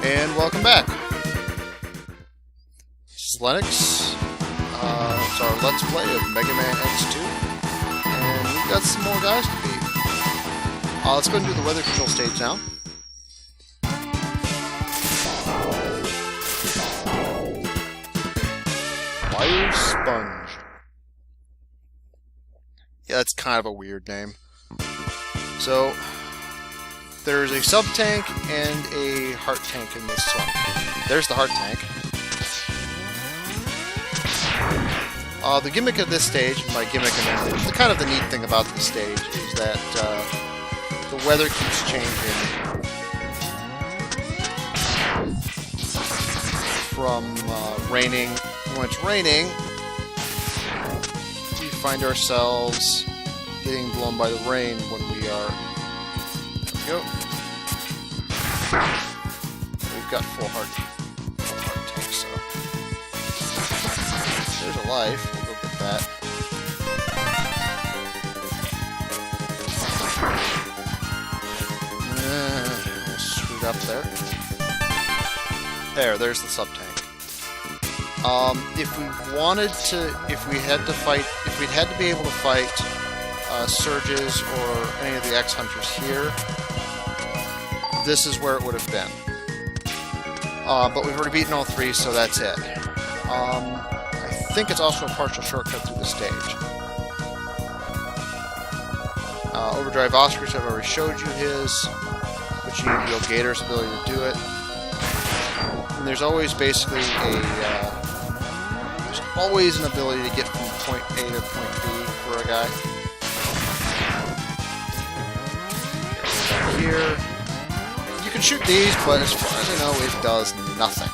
And welcome back. This is Lennox. It's our Let's Play of Mega Man X2. And we've got some more guys to beat. Let's go and do the weather control stage now. Wire Sponge. Yeah, that's kind of a weird name. So, there's a sub-tank and a heart tank in this one. There's the heart tank. The gimmick of this stage, by gimmick I mean, the kind of the neat thing about this stage is that the weather keeps changing from raining. When it's raining, we find ourselves getting blown by the rain when we are... There we go. We've got full heart tank, so... There's a life. We'll go get that. Screwed up there. There's the sub-tank. If we wanted to... If we'd had to be able to fight Surges or any of the X-Hunters here, this is where it would have been. But we've already beaten all three, so that's it. I think it's also a partial shortcut through the stage. Overdrive Oscars, I've already showed you his, but you need Real Gator's ability to do it. And there's always basically there's always an ability to get from point A to point B for a guy. Here. You can shoot these, but as far as I know, it does nothing.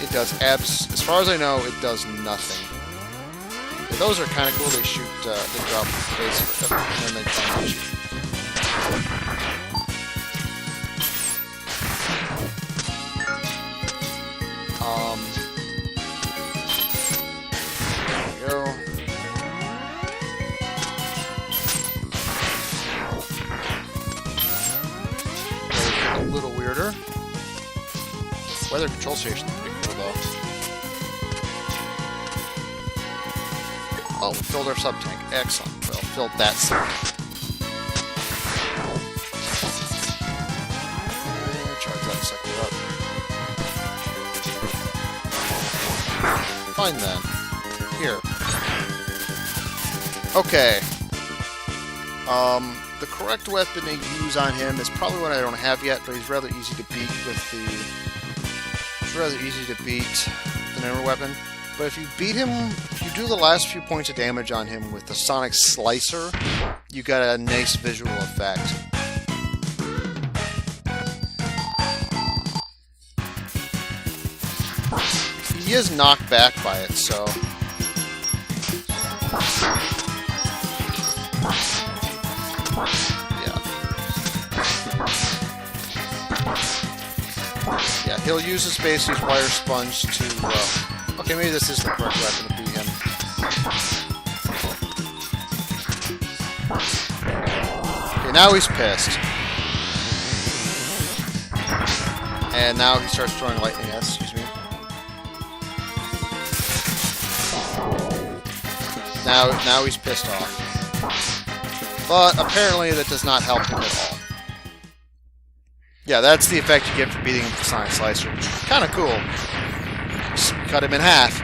It does as far as I know, it does nothing. But those are kind of cool. They shoot, they drop basically, and they try and shoot. There we go. A little weirder. Weather control station is pretty cool though. Oh, we filled our sub-tank. Excellent. Well, filled that sub-tank. Charge that sucker up. Fine then. Here. Okay. The correct weapon to use on him is probably one I don't have yet, but he's rather easy to beat with the... It's rather easy to beat the number weapon. But if you beat him, if you do the last few points of damage on him with the Sonic Slicer, you got a nice visual effect. He is knocked back by it, so... Yeah, he'll use his basically wire sponge to, okay, maybe this is the correct weapon to beat him. Okay, now he's pissed. And now he starts throwing lightning at us, excuse me. Now he's pissed off. But apparently that does not help him at all. Yeah, that's the effect you get for beating him with the Sonic Slicer, which is kind of cool. Just cut him in half.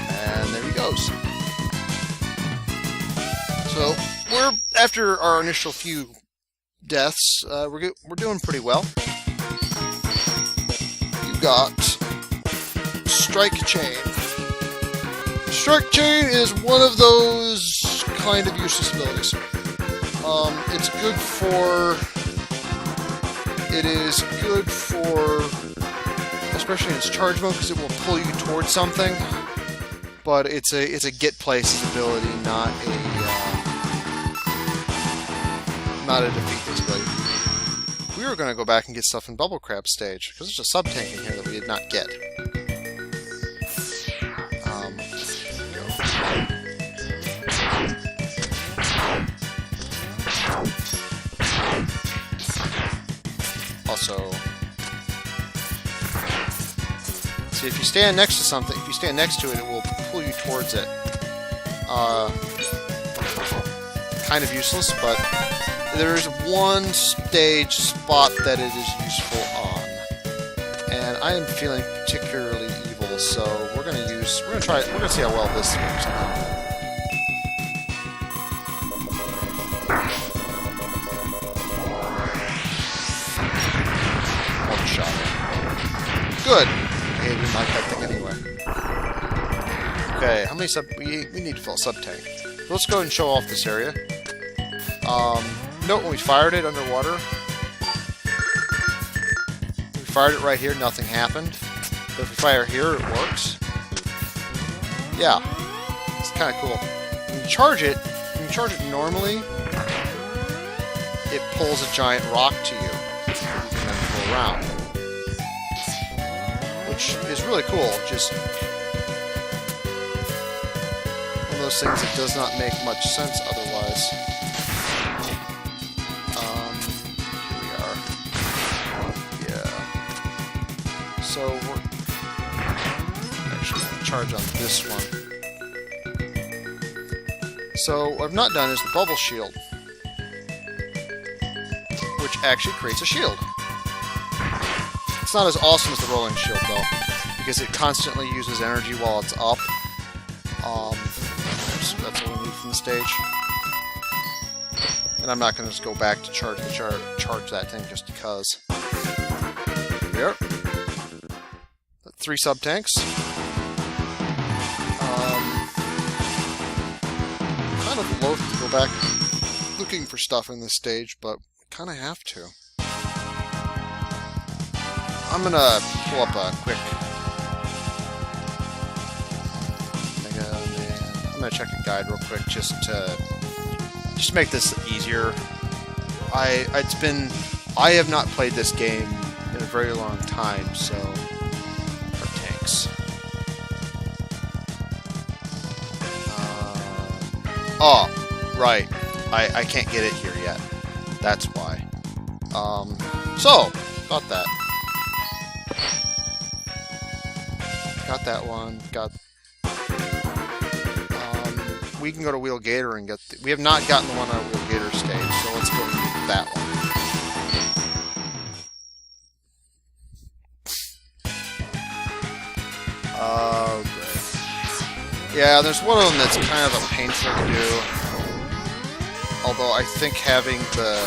And there he goes. So, after our initial few deaths, we're doing pretty well. You got Strike Chain. Strike Chain is one of those kind of useless abilities. It's good for... It is good for... Especially in its charge mode, because it will pull you towards something. But it's a get places ability, not a defeat ability. We were going to go back and get stuff in Bubble Crab stage, because there's a sub-tank in here that we did not get. also... See, if you stand next to something, if you stand next to it, it will pull you towards it. Kind of useless, but there is one stage spot that it is useful on. And I am feeling particularly evil, so we're gonna see how well this works out. One shot. Good! I didn't like that thing anyway. Okay, how many we need to fill a sub-tank. Let's go ahead and show off this area. Note when we fired it underwater, we fired it right here, nothing happened. But if we fire here, it works. Yeah, it's kind of cool. When you charge it normally, it pulls a giant rock to you, and then pull around, which is really cool. Just one of those things that does not make much sense otherwise. So we're actually going to charge on this one. So what I've not done is the bubble shield, which actually creates a shield. It's not as awesome as the rolling shield though, because it constantly uses energy while it's up. So that's what we need from the stage. And I'm not going to just go back to charge that thing just because. Here. 3 sub-tanks. Kind of loath to go back looking for stuff in this stage, but we kind of have to. I'm gonna pull up a quick... I'm gonna check a guide real quick just to make this easier. I have not played this game in a very long time, so... Oh, right. I can't get it here yet. That's why. So, got that. Got that one. Got... we can go to Wheel Gator and get... we have not gotten the one on Wheel Gator stage, so let's go get that one. Yeah, there's one of them that's kind of a painful to do. Although I think having the...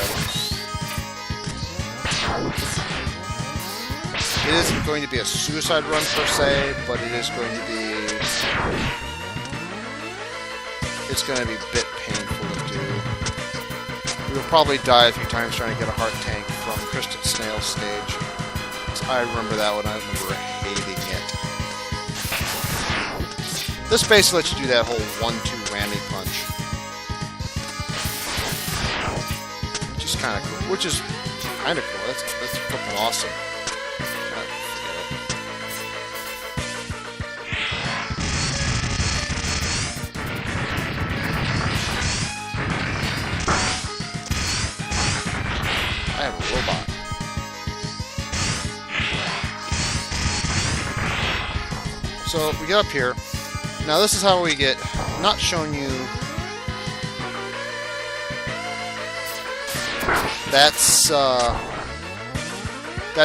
it isn't going to be a suicide run per se, but it is going to be... it's going to be a bit painful to do. We will probably die a few times trying to get a heart tank from Kristen Snail's stage. I remember that one. I remember hating it. This basically lets you do that whole 1-2 whammy punch. Which is kind of cool. Which is kind of cool. That's fucking awesome. Forget it. I have a robot. So we get up here. Now this is how we get... I'm not showing you... That's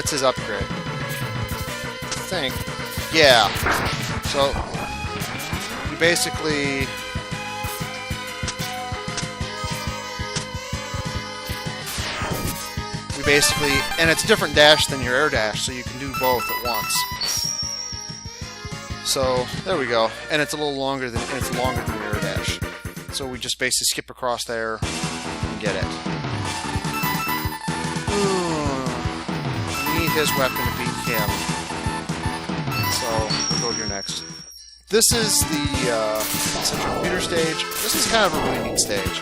his upgrade. I think. Yeah. So, you basically... and it's a different dash than your air dash, so you can do both at once. So, there we go. And it's a little longer than, and it's longer than the air dash. So we just basically skip across there and get it. We need his weapon to beat him. So, we'll go here next. This is the Central Computer stage. This is kind of a really neat stage.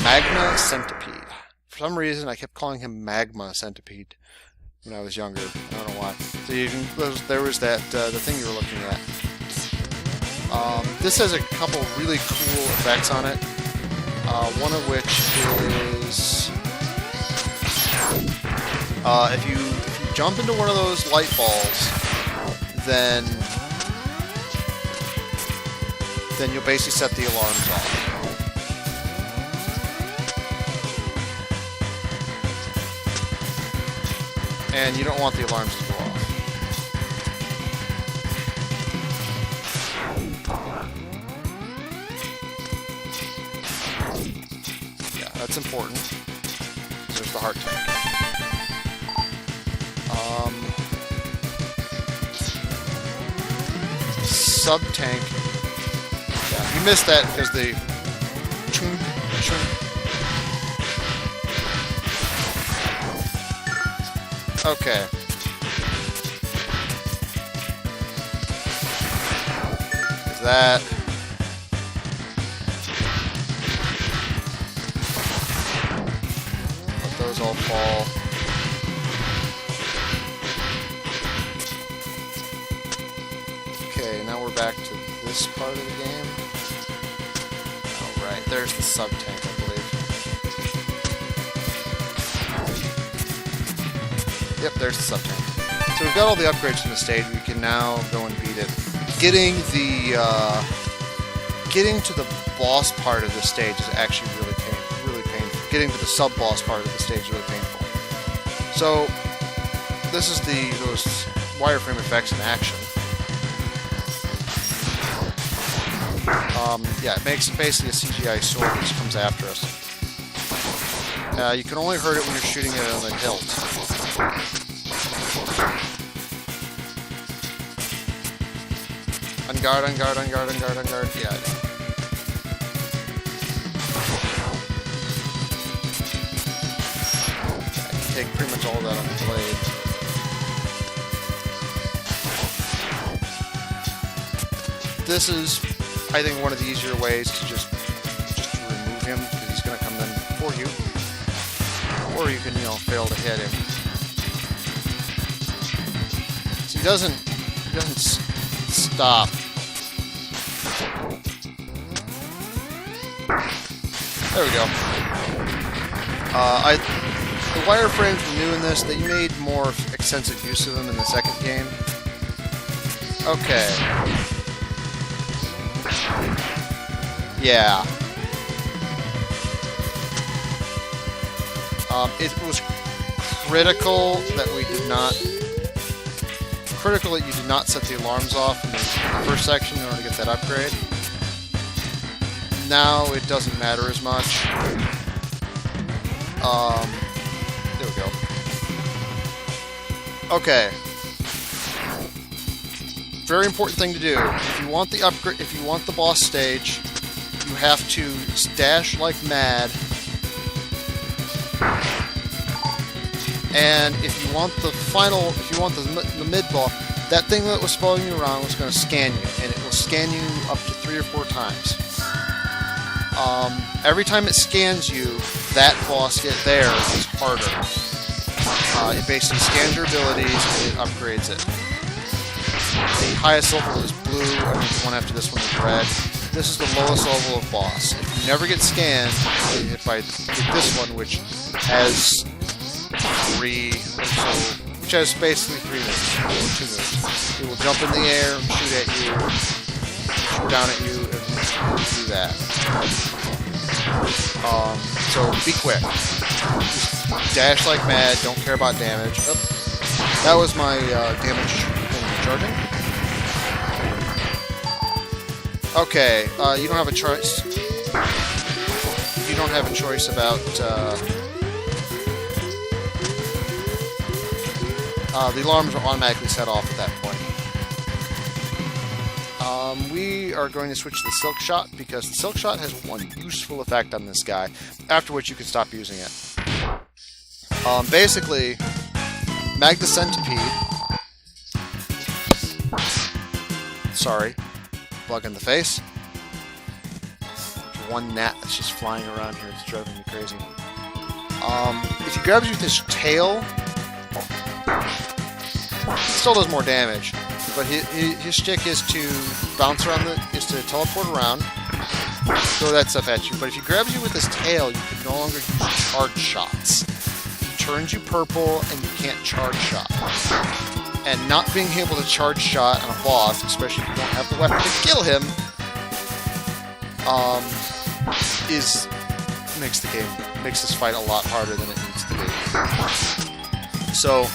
Magna Centipede. For some reason, I kept calling him Magma Centipede when I was younger. I don't know why. So you can, there was that the thing you were looking at. This has a couple really cool effects on it. One of which is If you jump into one of those light balls, then you'll basically set the alarms off. And you don't want the alarms to go off. Yeah, that's important. There's the heart tank. Sub-tank. Yeah, you missed that because the... Okay. There's that. Let those all fall. Okay, now we're back to this part of the game. Alright, there's the sub-tank, I believe. Yep, there's the sub-tank. So we've got all the upgrades from the stage. We can now go and beat it. Getting to the boss part of the stage is actually really painful. Getting to the sub-boss part of the stage is really painful. So this is those wireframe effects in action. Yeah, it makes basically a CGI sword which comes after us. You can only hurt it when you're shooting it on the hilt. On guard, on guard, on guard, on guard, on guard. Yeah, I know. I can take pretty much all of that on the blade. This is, I think, one of the easier ways to just remove him, because he's going to come in for you. Or you can, fail to hit him. So he doesn't stop. There we go. The wireframes were new in this. They made more extensive use of them in the second game. Okay. Yeah. It was critical that you did not set the alarms off in the first section in order to get that upgrade. Now it doesn't matter as much. There we go. Okay. Very important thing to do. If you want the upgrade, if you want the boss stage, you have to dash like mad. And if you want the mid-boss, that thing that was following you around was going to scan you, and it will scan you up to 3 or 4 times. Every time it scans you, that boss hit there is harder. It basically scans your abilities and it upgrades it. The highest level is blue, and the one after this one is red. This is the lowest level of boss. If you never get scanned, you get hit by this one, which has basically 3 moves, or 2 moves. It will jump in the air, shoot at you, shoot down at you, and do that. So be quick. Just dash like mad, don't care about damage. Oh, that was my damage charging. Okay, you don't have a choice. You don't have a choice about the alarms are automatically set off at that point. We are going to switch to the Silk Shot because the Silk Shot has one useful effect on this guy, after which you can stop using it. Basically, Magna Centipede. Sorry, bug in the face. There's one gnat that's just flying around here. It's driving me crazy. If he grabs you with his tail, he still does more damage. But his shtick is to bounce around, is to teleport around, throw that stuff at you. But if he grabs you with his tail, you can no longer use charge shots. turns you purple and you can't charge shot. And not being able to charge shot on a boss, especially if you don't have the weapon to kill him, makes this fight a lot harder than it needs to be. So,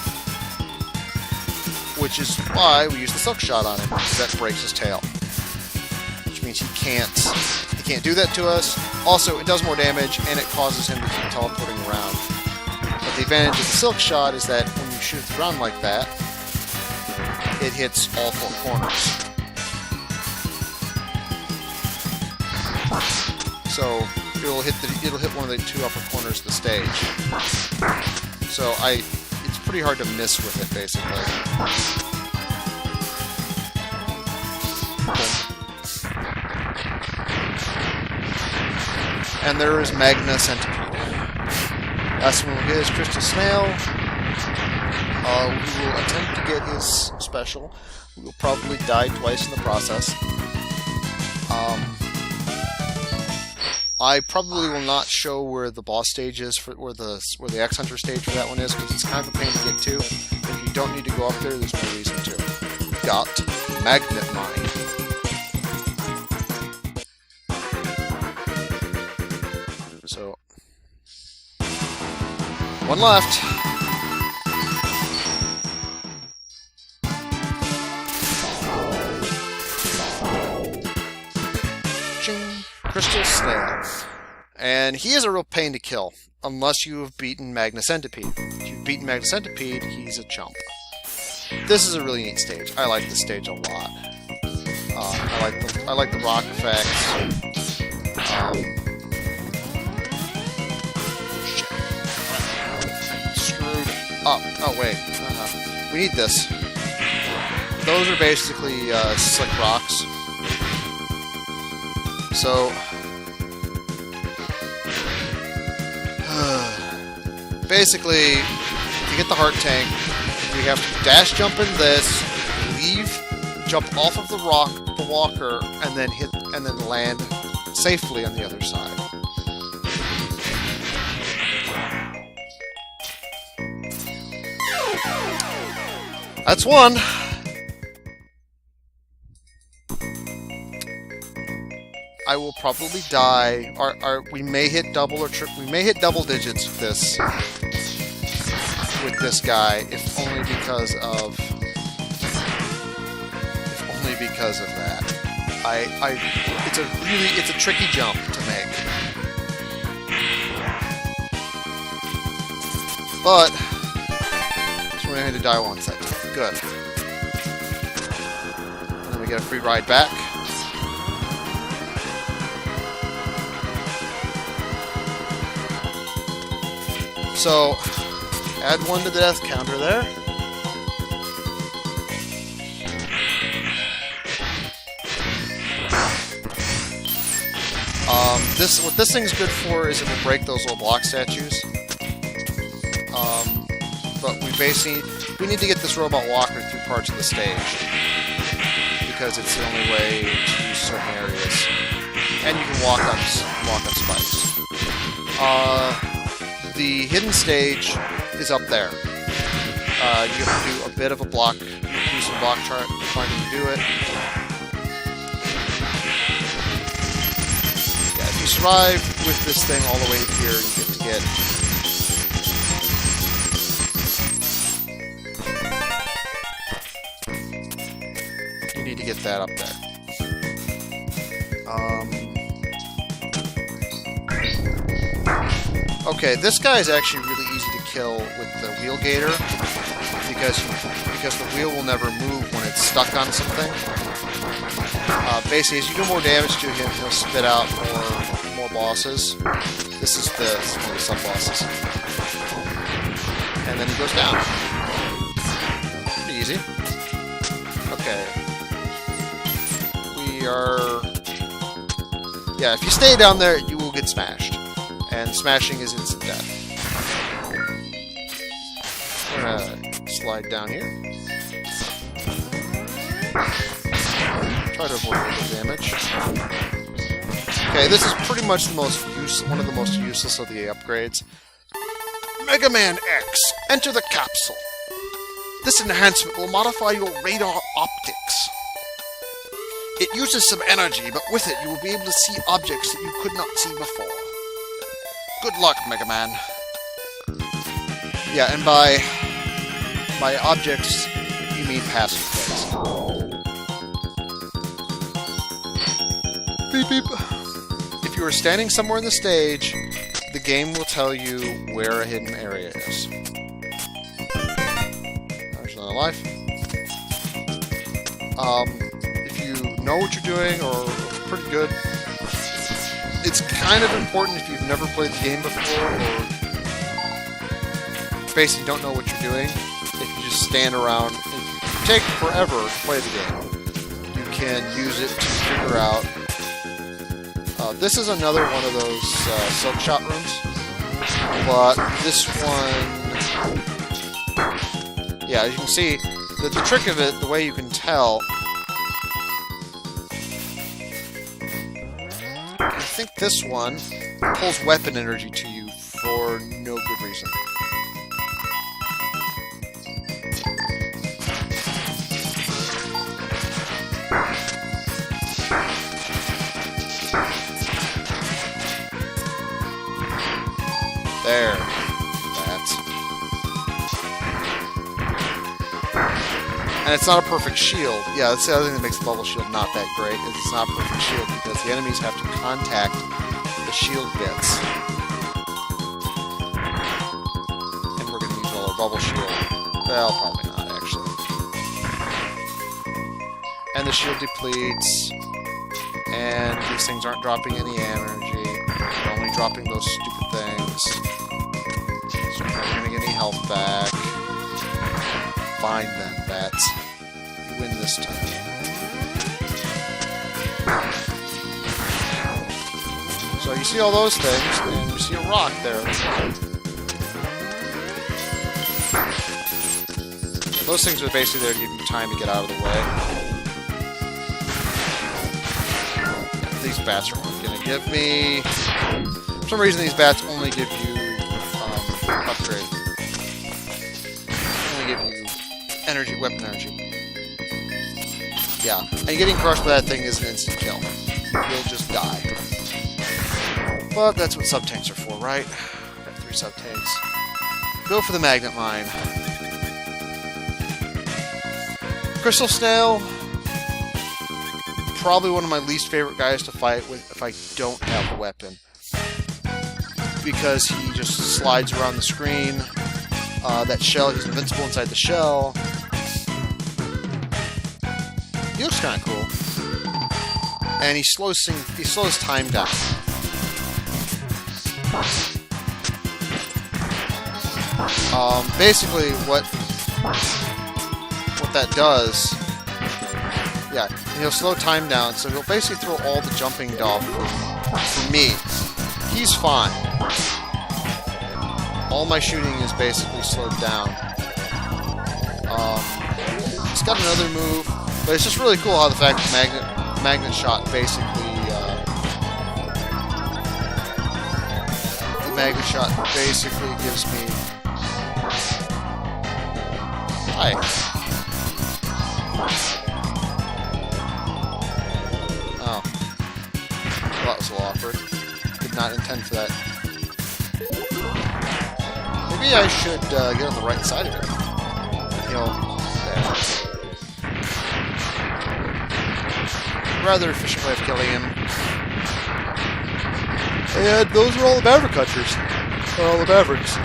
which is why we use the silk shot on him, because that breaks his tail. Which means he can't do that to us. Also, it does more damage, and it causes him to keep teleporting around. But the advantage of the silk shot is that when you shoot the ground like that, it hits all four corners. So it'll hit one of the two upper corners of the stage. So it's pretty hard to miss with it, basically. And there is Magna Centipede. That's when we get his Crystal Snail. We will attempt to get his special. We will probably die twice in the process. I probably will not show where the boss stage is, where the X-Hunter stage for that one is, because it's kind of a pain to get to. If you don't need to go up there, there's no reason to. Got Magnet Mine. So, one left. Crystal Snail. And he is a real pain to kill, unless you have beaten Magna Centipede. If you've beaten Magna Centipede, he's a chump. This is a really neat stage. I like this stage a lot. I like the rock effects. Screwed up. Oh wait. We need this. Those are basically slick rocks. So, basically, to get the heart tank, we have to dash jump in this, jump off of the walker, and then land safely on the other side. That's one. I will probably die. We may hit double digits with this guy, if only because of that. It's a tricky jump to make. But so we only had to die once that time. Good. And then we get a free ride back. So, add one to the death counter there. What this thing's good for is it will break those little block statues. But we need to get this robot walker through parts of the stage, because it's the only way to use certain areas. And you can walk up spikes. The hidden stage is up there. You have to do a bit of a block, use some block chart finding to do it. Yeah, if you survive with this thing all the way here, you need to get that up there. Okay, this guy is actually really easy to kill with the wheel gator, because the wheel will never move when it's stuck on something. Basically, as you do more damage to him, he'll spit out more bosses. This is one of the sub-bosses. And then he goes down. Pretty easy. Okay. Yeah, if you stay down there, you will get smashed. And smashing is instant death. We're gonna slide down here. Try to avoid the damage. Okay, this is pretty much one of the most useless of the upgrades. Mega Man X, enter the capsule. This enhancement will modify your radar optics. It uses some energy, but with it you will be able to see objects that you could not see before. Good luck, Mega Man. Yeah, and by objects, you mean passive things. Beep beep. If you are standing somewhere in the stage, the game will tell you where a hidden area is. There's another life. If you know what you're doing, or pretty good, it's kind of important if you've never played the game before, or basically don't know what you're doing. If you just stand around, it takes forever to play the game. You can use it to figure out. This is another one of those silk shot rooms, but this one, yeah, as you can see, the trick of it, the way you can tell, I think this one pulls weapon energy to you for no good reason. There. That. And it's not a perfect shield. Yeah, that's the other thing that makes the bubble shield not that great, is it's not a perfect shield because the enemies have to contact the shield bits. And we're going to use all our bubble shield. Well, probably not, actually. And the shield depletes. And these things aren't dropping any energy. They're only dropping those stupid things. So we're not going to get any health back. Fine then, bats. You win this time. So you see all those things, and you see a rock there. Those things are basically there to give you time to get out of the way. These bats are only going to give me... For some reason, these bats only give you upgrade. Only give you energy, weapon energy. Yeah, and getting crushed by that thing is an instant kill. You'll just die. But that's what sub-tanks are for, right? Got 3 sub-tanks. Go for the magnet mine. Crystal Snail, probably one of my least favorite guys to fight with if I don't have a weapon. Because he just slides around the screen. That shell, he's invincible inside the shell. He looks kind of cool. And he slows time down. Basically, what that does, yeah, he'll slow time down, so he'll basically throw all the jumping off for me. He's fine. All my shooting is basically slowed down. He's got another move, but it's just really cool how the fact that magnet shot basically gives me. Hi. Oh. Well, that was a little awkward. Did not intend for that. Maybe I should get on the right side of it. You know, there. Rather efficient way of killing him. And those are all the Maverick hunters. Or all the Mavericks.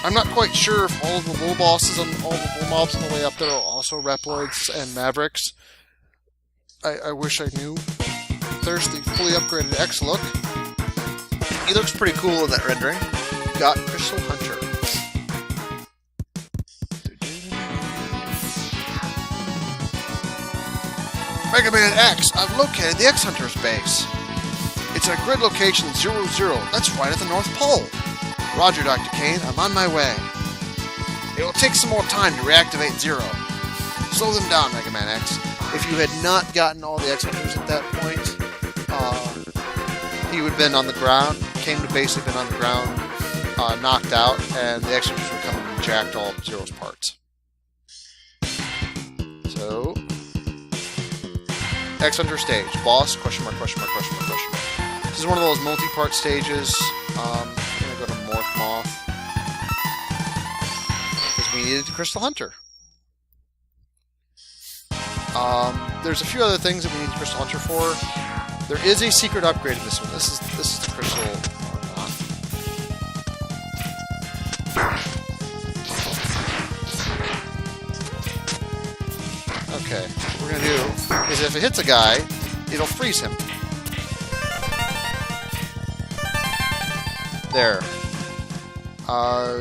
I'm not quite sure if all of the little bosses and all the little mobs on the way up there are also Reploids and Mavericks. I wish I knew. There's the fully upgraded X look. He looks pretty cool in that rendering. Got Crystal Hunter. Mega Man X, I've located the X Hunter's base. It's at grid location 00. That's right at the North Pole. Roger, Dr. Kane, I'm on my way. It will take some more time to reactivate 0. Slow them down, Mega Man X. If you had not gotten all the X Hunters at that point, he he would have been on the ground, came to base, had been on the ground, knocked out, and the executors would come and jacked all of Zero's parts. So, Interstage, boss, question mark, question mark, question mark, question mark. This is one of those multi-part stages. I'm going to go to Morph Moth. Because we needed Crystal Hunter. There's a few other things that we need Crystal Hunter for. There is a secret upgrade in this one. This is the Crystal Moth. Okay, what we're going to do is if it hits a guy, it'll freeze him. There.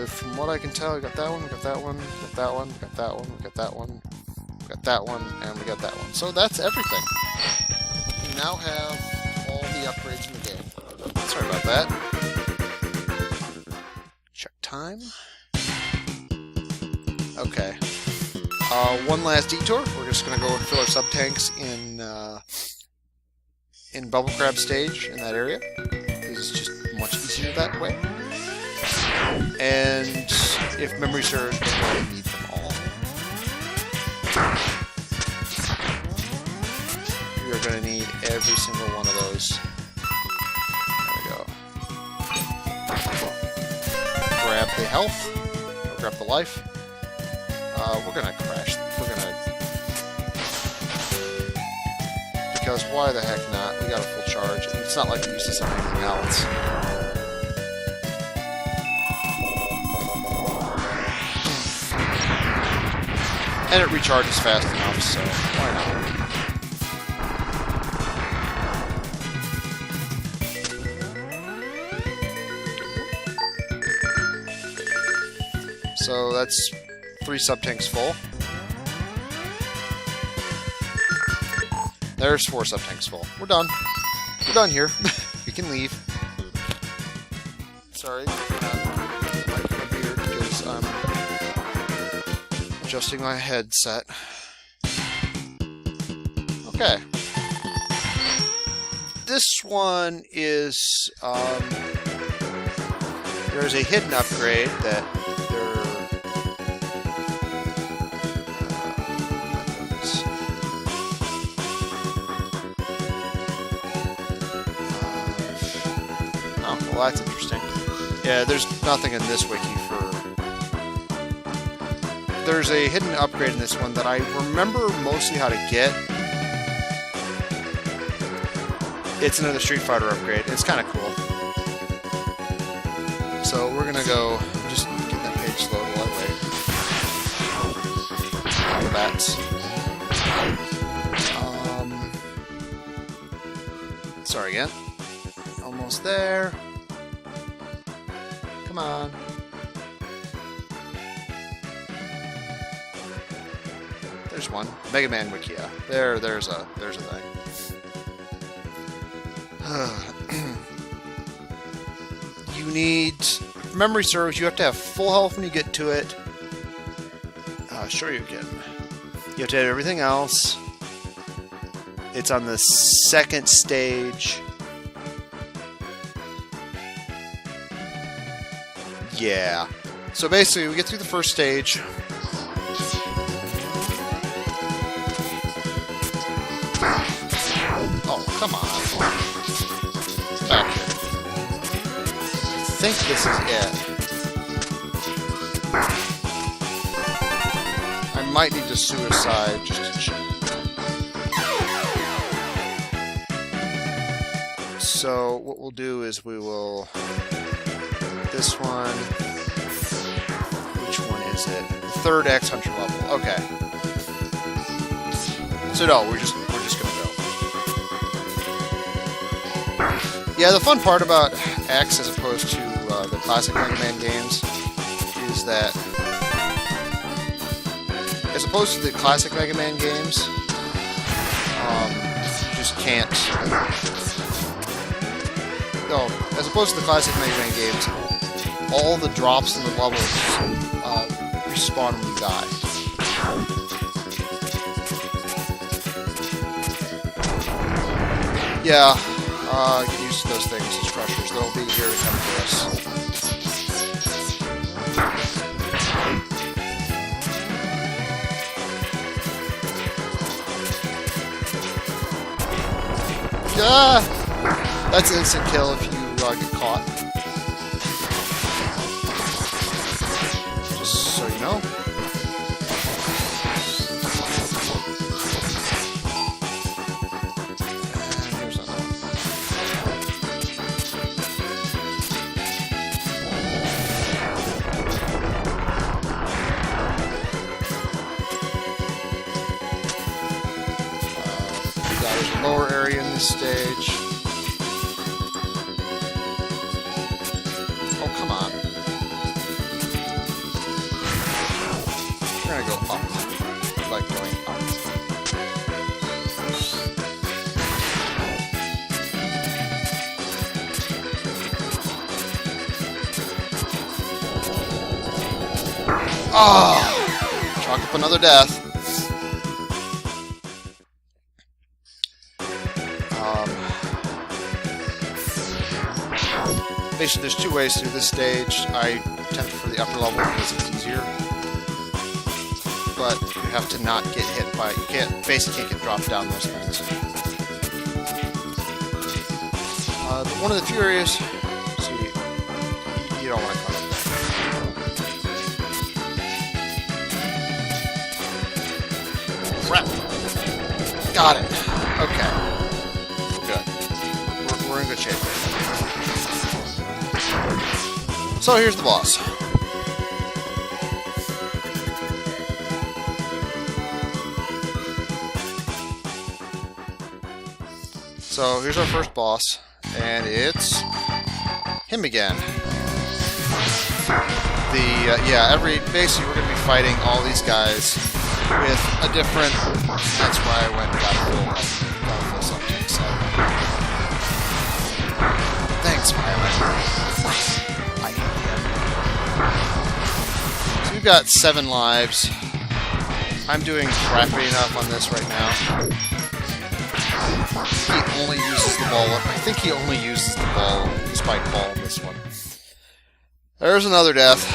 From what I can tell, we got that one, we got that one, we got that one, we got that one, we got that one, we got that one, and we got that one. So that's everything. We now have all the upgrades in the game. Sorry about that. Check time. Okay. One last detour. We're just going to go and fill our sub-tanks in Bubble Crab stage in that area. It's just much easier that way. And if memory serves, we're going to need them all. We are going to need every single one of those. There we go. Grab the health. Or grab the life. We're going to crash. We're going to... Because why the heck not? We got a full charge. And it's not like we used to summon anything else. And it recharges fast enough, so why not? So that's 3 sub-tanks full. There's 4 sub-tanks full. We're done. We're done here. We can leave. Sorry. My beard because I'm adjusting my headset. Okay. This one is... there's a hidden upgrade that... Well, that's interesting. Yeah, there's nothing in this wiki for... There's a hidden upgrade in this one that I remember mostly how to get. It's another Street Fighter upgrade. It's kind of cool. So we're gonna go... Just get that page slowed while I wait. All the bats. Sorry again. Almost there. Come on. There's one. Mega Man Wiki. Yeah. There's a thing. You need... Memory serves, you have to have full health when you get to it. Sure you can. You have to have everything else. It's on the second stage. Yeah. So basically, we get through the first stage. Oh, come on. Back here. I think this is it. I might need to suicide just to check. So, what we'll do is we will... This one. Which one is it? The 3rd X Hunter level. Okay. So no, we're just gonna go. Yeah, the fun part about X as opposed to the classic Mega Man games is that as opposed to the classic Mega Man games, you just can't. No, as opposed to the classic Mega Man games. All the drops in the levels respawn when you die. Yeah, Get used to those things as crushers. They'll be here to come to us. Yeah! That's instant kill if you get caught. Just so you know. There's a lower area in this stage. Oh, come on. We're gonna go up. I like going up. Oh! Chalk up another death. Basically, there's two ways through this stage. I attempt for the upper level because it's easier. But you have to not get hit by... You basically can't get dropped down those things. One of the few areas... See, you don't want to come up there. Crap! Got it. Okay. We're good. We're in good shape. So here's the boss. So here's our first boss, and it's him again. Basically we're going to be fighting all these guys with a different. That's why I went and got full something. So thanks, man. So we've got 7 lives. I'm doing crappy enough on this right now. He only uses the ball. I think he only uses the ball, spike ball in this one. There's another death.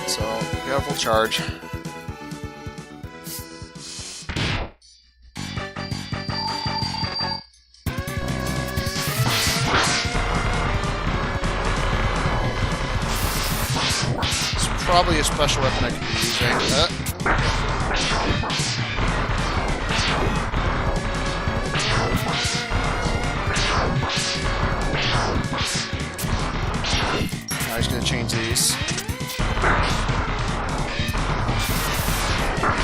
So we have full charge. Probably a special weapon I could be using. Now he's going to change these.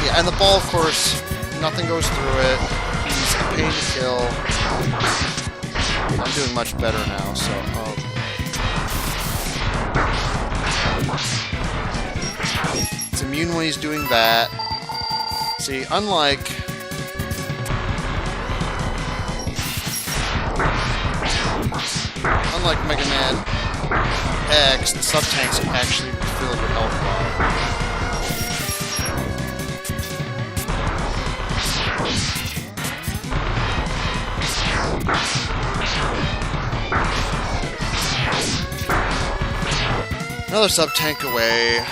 Yeah, and the ball, of course, nothing goes through it. He's a pain to kill. I'm doing much better now, so... It's immune when he's doing that. See, unlike Mega Man X, the sub-tanks can actually refill your health bar. Another sub-tank away.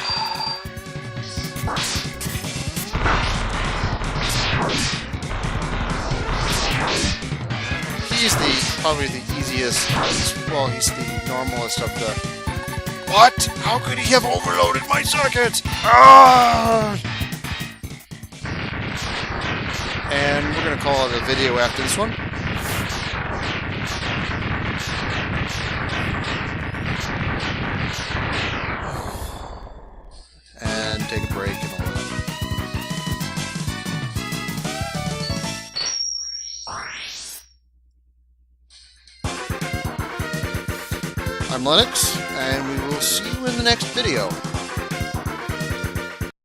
He's probably the easiest, well, he's the normalest of the... What? How could he have overloaded my circuits? Ah! And we're going to call it a video after this one. And take a break and all that. I'm Lennox, and we will see you in the next video.